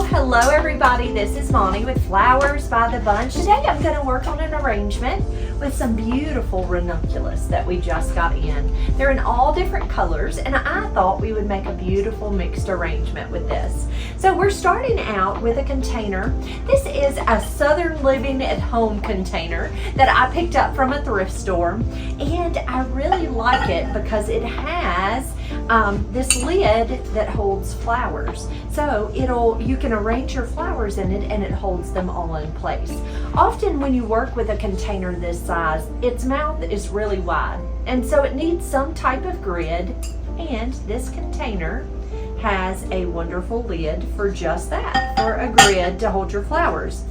Hello everybody, this is Monty with Flowers by the Bunch. Today I'm going to work on an arrangement with some beautiful ranunculus that we just got in. They're in all different colors and I thought we would make a beautiful mixed arrangement with this. So we're starting out with a container. This is a Southern Living at Home container that I picked up from a thrift store, and I really like it because it has this lid that holds flowers. So you can arrange your flowers in it and it holds them all in place. Often when you work with a container this size, its mouth is really wide, and so it needs some type of grid, and this container has a wonderful lid for just that, for a grid to hold your flowers.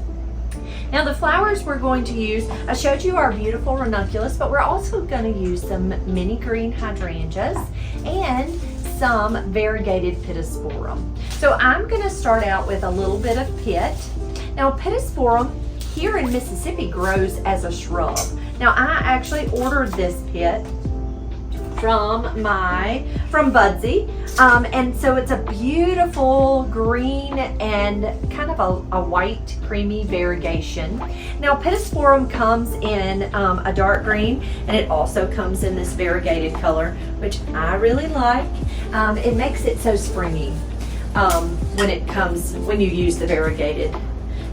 Now the flowers we're going to use, I showed you our beautiful ranunculus, but we're also going to use some mini green hydrangeas and some variegated pittosporum. So I'm going to start out with a little bit of pit. Now pittosporum here in Mississippi grows as a shrub. Now I actually ordered this pit from Budsy, and so it's a beautiful green and kind of a white creamy variegation. Now pittosporum comes in a dark green, and it also comes in this variegated color, which I really like. It makes it so springy when you use the variegated.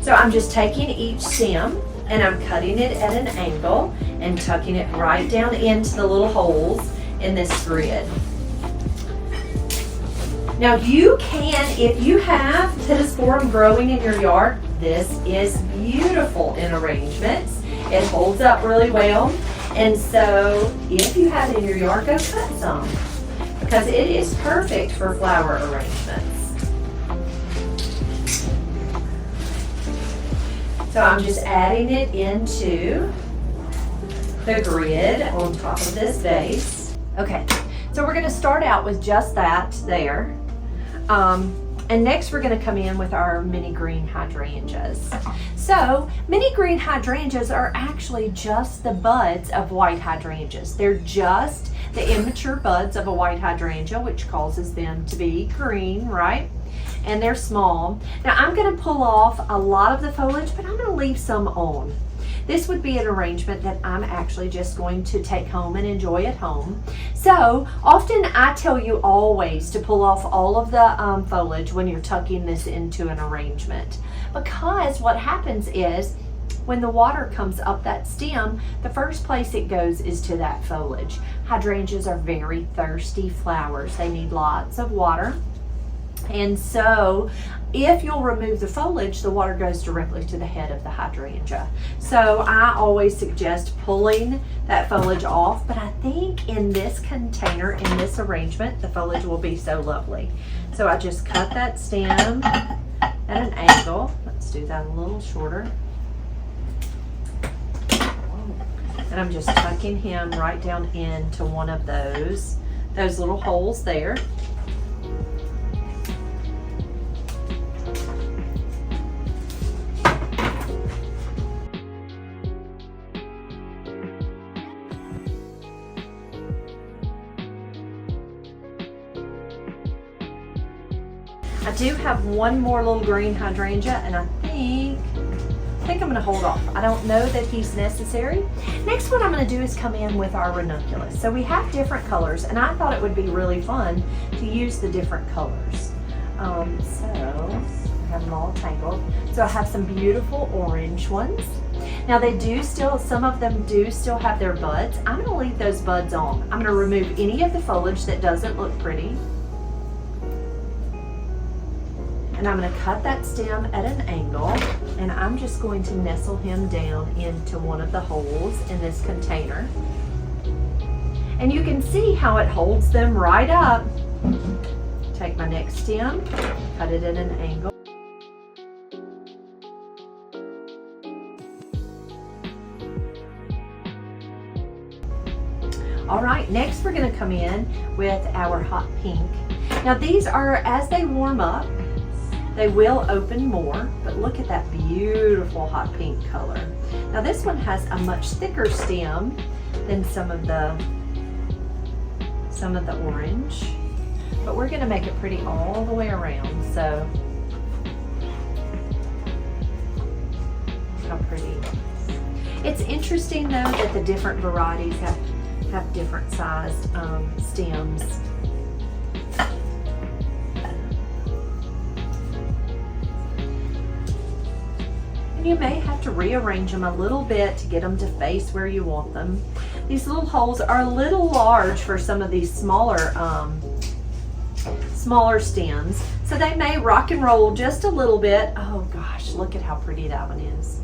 So I'm just taking each stem and I'm cutting it at an angle and tucking it right down into the little holes in this grid. Now you can, if you have pittosporum growing in your yard, this is beautiful in arrangements. It holds up really well, and so if you have it in your yard, go cut some, because it is perfect for flower arrangements. So I'm just adding it into the grid on top of this vase. Okay, so we're going to start out with just that there. And next we're going to come in with our mini green hydrangeas. So mini green hydrangeas are actually just the buds of white hydrangeas. They're just the immature buds of a white hydrangea, which causes them to be green, right? And they're small. Now I'm going to pull off a lot of the foliage, but I'm going to leave some on. This would be an arrangement that I'm actually just going to take home and enjoy at home. So often I tell you always to pull off all of the foliage when you're tucking this into an arrangement, because what happens is when the water comes up that stem, the first place it goes is to that foliage. Hydrangeas are very thirsty flowers. They need lots of water. And so if you'll remove the foliage, the water goes directly to the head of the hydrangea. So I always suggest pulling that foliage off, but I think in this container, in this arrangement, the foliage will be so lovely. So I just cut that stem at an angle. Let's do that a little shorter. And I'm just tucking him right down into one of those little holes there. I do have one more little green hydrangea, and I think I'm going to hold off. I don't know that he's necessary. Next, what I'm going to do is come in with our ranunculus. So we have different colors, and I thought it would be really fun to use the different colors. So I have them all tangled. So I have some beautiful orange ones. Now some of them do still have their buds. I'm going to leave those buds on. I'm going to remove any of the foliage that doesn't look pretty. And I'm going to cut that stem at an angle, and I'm just going to nestle him down into one of the holes in this container. And you can see how it holds them right up. Take my next stem, cut it at an angle. All right, next we're gonna come in with our hot pink. Now these are, as they warm up, they will open more, but look at that beautiful hot pink color. Now this one has a much thicker stem than some of the orange, but we're gonna make it pretty all the way around, so how pretty. It's interesting though that the different varieties have different sized stems. And you may have to rearrange them a little bit to get them to face where you want them. These little holes are a little large for some of these smaller stems, so they may rock and roll just a little bit. Oh gosh, look at how pretty that one is.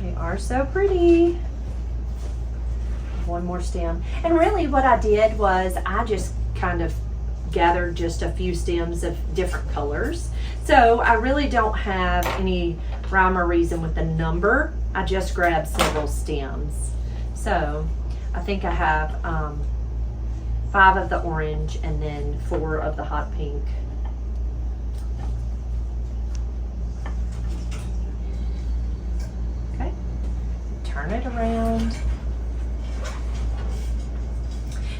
They are so pretty. One more stem. And really what I did was I just kind of gathered just a few stems of different colors. So I really don't have any rhyme or reason with the number. I just grabbed several stems. So I think I have 5 of the orange and then 4 of the hot pink. Okay, turn it around.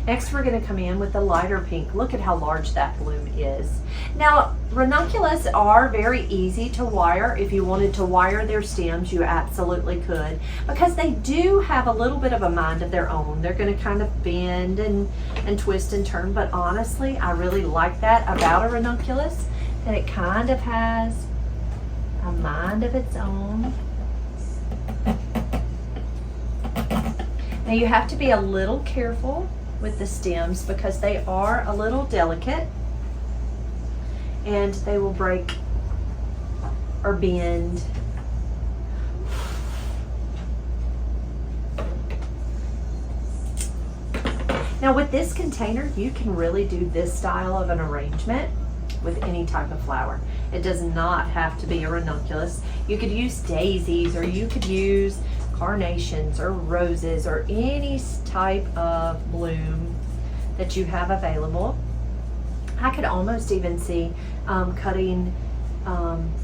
Next, we're going to come in with the lighter pink. Look at how large that bloom is. Now, ranunculus are very easy to wire. If you wanted to wire their stems, you absolutely could, because they do have a little bit of a mind of their own. They're going to kind of bend and twist and turn, but honestly, I really like that about a ranunculus, that it kind of has a mind of its own. Now, you have to be a little careful with the stems because they are a little delicate and they will break or bend. Now with this container, you can really do this style of an arrangement with any type of flower. It does not have to be a ranunculus. You could use daisies, or you could use carnations or roses or any type of bloom that you have available. I could almost even see cutting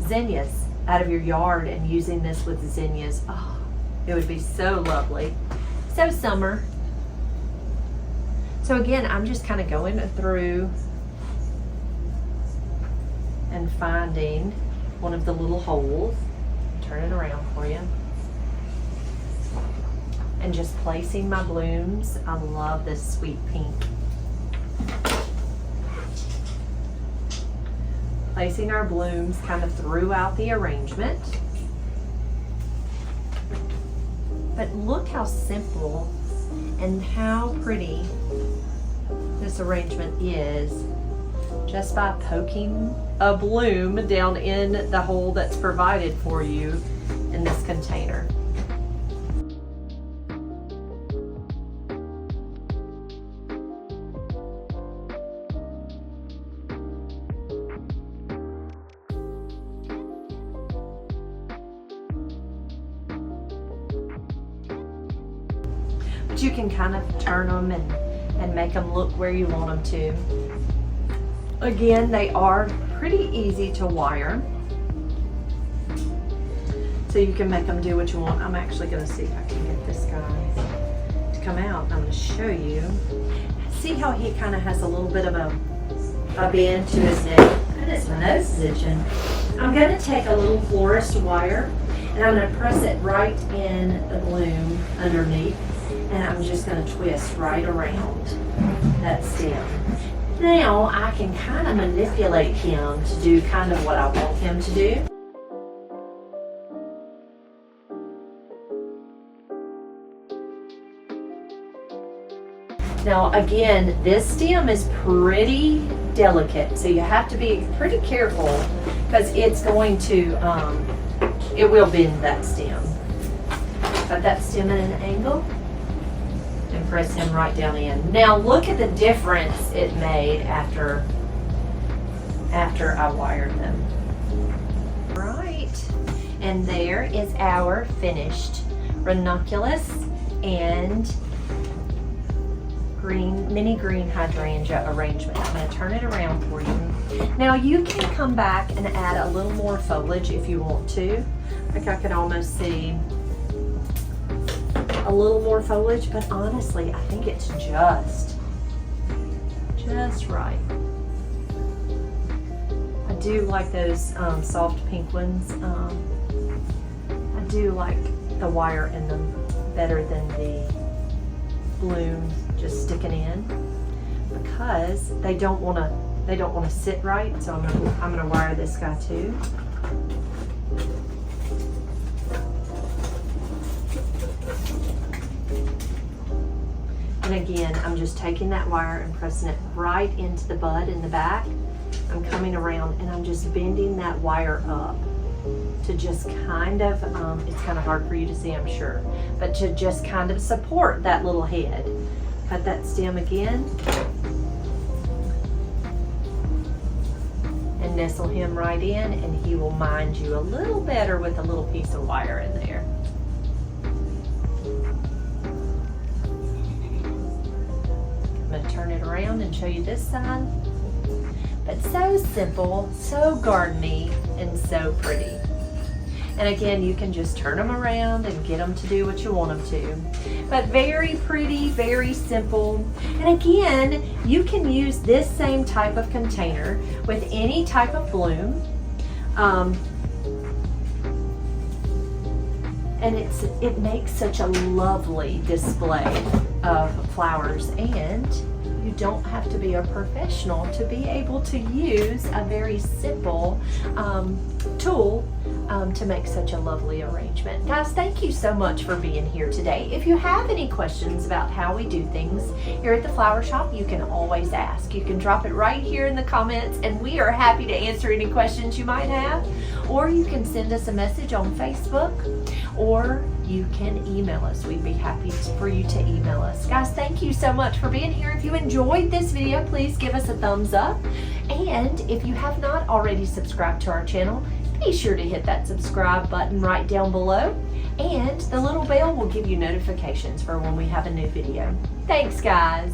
zinnias out of your yard and using this with zinnias. Oh, it would be so lovely. So summer. So again, I'm just kind of going through and finding one of the little holes. Turn it around for you. And just placing my blooms. I love this sweet pink. Placing our blooms kind of throughout the arrangement. But look how simple and how pretty this arrangement is, just by poking a bloom down in the hole that's provided for you in this container. But you can kind of turn them and make them look where you want them to. Again, they are pretty easy to wire, so you can make them do what you want. I'm actually going to see if I can get this guy to come out. I'm going to show you. See how he kind of has a little bit of a bend to his neck. Goodness, my nose is itching. I'm going to take a little florist wire and I'm going to press it right in the bloom underneath, and I'm just going to twist right around that stem. Now I can kind of manipulate him to do kind of what I want him to do. Now again, this stem is pretty delicate, so you have to be pretty careful because it's going to, it will bend that stem. Got that stem at an angle and press him right down in. Now look at the difference it made after after I wired them. Right, and there is our finished ranunculus and mini green hydrangea arrangement. I'm going to turn it around for you. Now you can come back and add a little more foliage if you want to. Like I could almost see a little more foliage, but honestly I think it's just right. I do like those soft pink ones. I do like the wire in them better than the bloom just sticking in, because they don't want to sit right. So I'm gonna wire this guy too. And again, I'm just taking that wire and pressing it right into the bud in the back. I'm coming around and I'm just bending that wire up to just kind of, it's kind of hard for you to see, I'm sure, but to just kind of support that little head. Cut that stem again. And nestle him right in, and he will mind you a little better with a little piece of wire in there. I'm going to turn it around and show you this side. But so simple, so gardeny, and so pretty. And again, you can just turn them around and get them to do what you want them to. But very pretty, very simple. And again, you can use this same type of container with any type of bloom. And it makes such a lovely display of flowers, and you don't have to be a professional to be able to use a very simple tool to make such a lovely arrangement. Guys, thank you so much for being here today. If you have any questions about how we do things here at the Flower Shop, you can always ask. You can drop it right here in the comments, and we are happy to answer any questions you might have. Or you can send us a message on Facebook, or you can email us. We'd be happy for you to email us. Guys, thank you so much for being here. If you enjoyed this video, please give us a thumbs up. And if you have not already subscribed to our channel, be sure to hit that subscribe button right down below. And the little bell will give you notifications for when we have a new video. Thanks, guys.